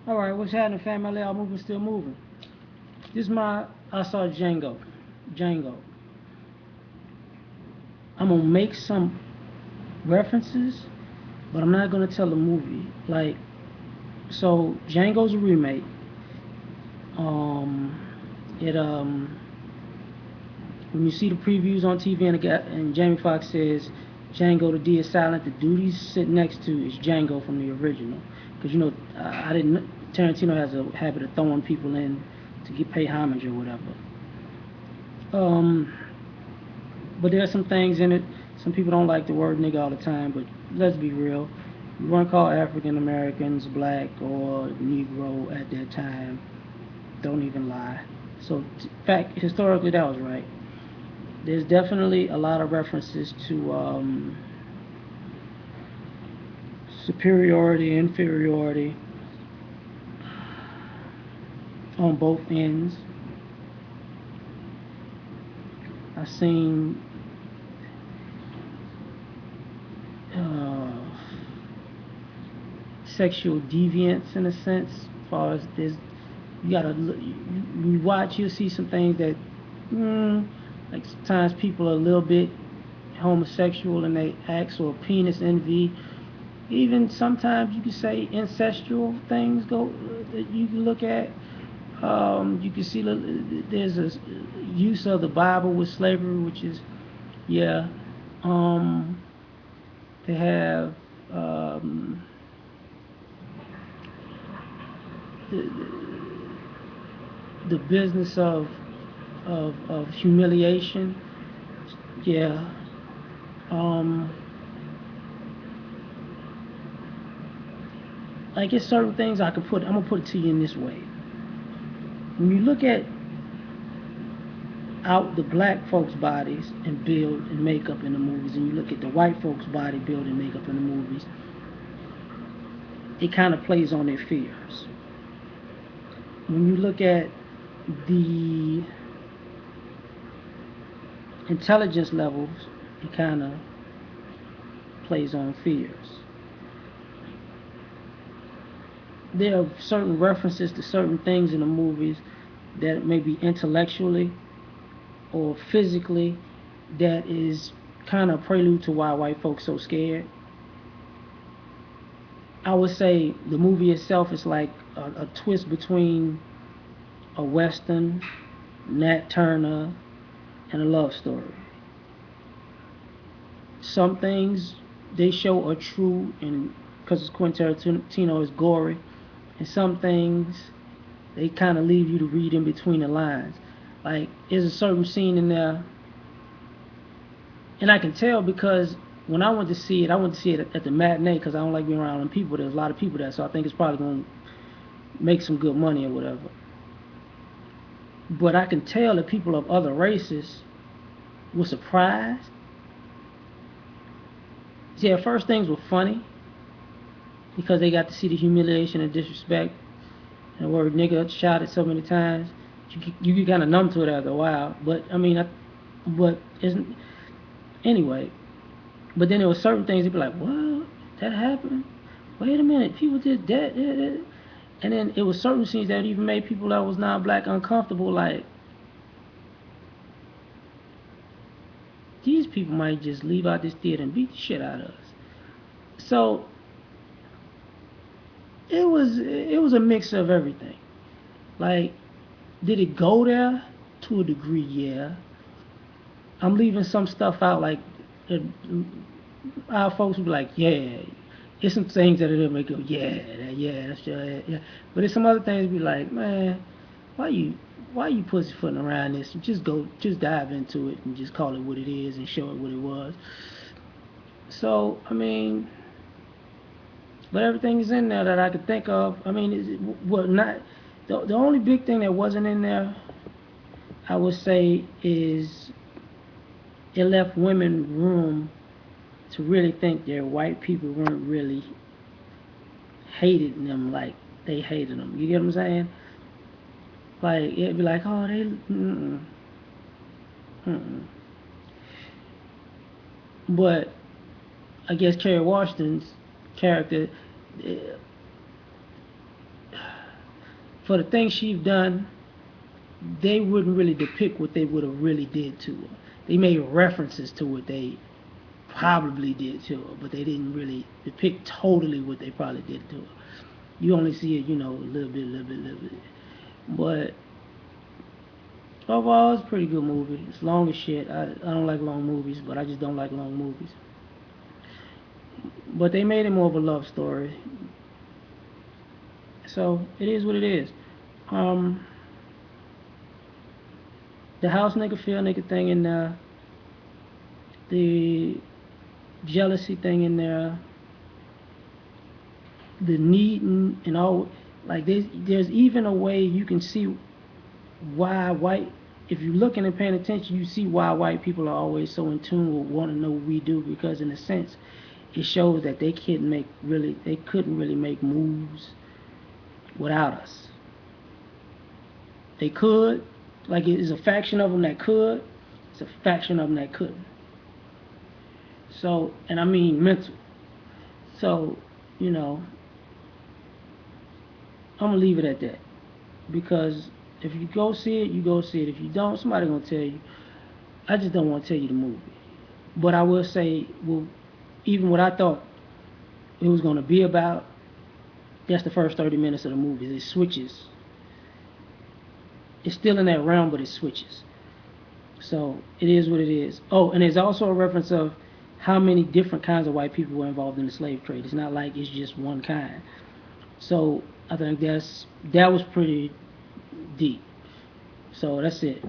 All right, what's happening, family? L.A.R moving, still moving. I saw Django. Django. I'm gonna make some references, but I'm not gonna tell the movie. So Django's a remake. Um, it when you see the previews on TV and Jamie Foxx says Django the D is silent, the dude he's sitting next to is Django from the original. Because I didn't. Tarantino has a habit of throwing people in to get pay homage or whatever. Um, but there are some things in it. Some people don't like the word nigga all the time, but let's be real. You weren't called African Americans, black, or Negro at that time. Don't even lie. So, fact, historically, that was right. There's definitely a lot of references to superiority, inferiority on both ends. I've seen uh, sexual deviance in a sense, as far as there's you gotta when you watch, you'll see some things that like sometimes people are a little bit homosexual and they act, or penis envy. Even sometimes you can say ancestral things go that you can look at. You can see there's a use of the Bible with slavery, which is yeah. Um, they have um, the, the business of humiliation. Yeah. Um, like it's certain things I could put. I'm gonna put it to you in this way. When you look at out the black folks' bodies and build and makeup in the movies, and you look at the white folks' body build and makeup in the movies, it kind of plays on their fears. When you look at the intelligence levels, it kind of plays on fears. There are certain references to certain things in the movies that maybe intellectually or physically that is kind of prelude to why white folks so scared. I would say the movie itself is like a twist between a western, Nat Turner, and a love story. Some things they show are true, and because it's Quentin Tarantino, is gory, and some things they kind of leave you to read in between the lines. Like, there's a certain scene in there, and I can tell because when I went to see it, I went to see it at the matinee because I don't like being around people. There's a lot of people there, so I think it's probably going to make some good money or whatever. But I can tell that people of other races were surprised. See, at first things were funny because they got to see the humiliation and disrespect and the word nigga shouted so many times. You get kind of numb to it after a while. But I mean, but isn't anyway. But then there were certain things you'd be like, what? That happened? Wait a minute, people did that. And then it was certain scenes that even made people that was non-black uncomfortable. Like, these people might just leave out this theater and beat the shit out of us. So it was a mix of everything. Like, did it go there? To a degree, yeah. I'm leaving some stuff out, like uh, our folks will be like, yeah. It's some things that it'll make go, yeah, that's yeah. But there's some other things be like, man, why you why you pussyfooting around this? Just dive into it and just call it what it is and show it what it was. So I mean, but everything is in there that I could think of. I mean, what not? The only big thing that wasn't in there, I would say, is it left women room to really think their white people weren't really hated them like they hated them. You get what I'm saying? Like, it'd be like, oh, they, mm. But I guess Kerry Washington's character, eh, for the things she's done, they wouldn't really depict what they would have really did to her. They made references to what they probably did to her, but they didn't really depict totally what they probably did to her. You only see it, a little bit, little bit, little bit. But overall, it's a pretty good movie. It's long as shit. I don't like long movies, but I just don't like long movies. But they made it more of a love story. So it is what it is. Um, the house nigga feel nigga thing in there, the jealousy thing in there, the needing and all. Like there's even a way you can see why white. If you're looking and paying attention, you see why white people are always so in tune with want to know what we do, because in a sense, it shows that they couldn't really make moves without us. They could, like it is a faction of them that could, it's a faction of them that couldn't. So, and I mean mental. So, you know, I'm gonna leave it at that, because if you go see it, you go see it. If you don't, somebody gonna tell you. I just don't want to tell you the movie, but I will say, well, even what I thought it was gonna be about, that's the first 30 minutes of the movie. It switches. It's still in that realm, but it switches. So it is what it is. Oh, and there's also a reference of how many different kinds of white people were involved in the slave trade. It's not like it's just one kind. So I think that was pretty deep. So that's it.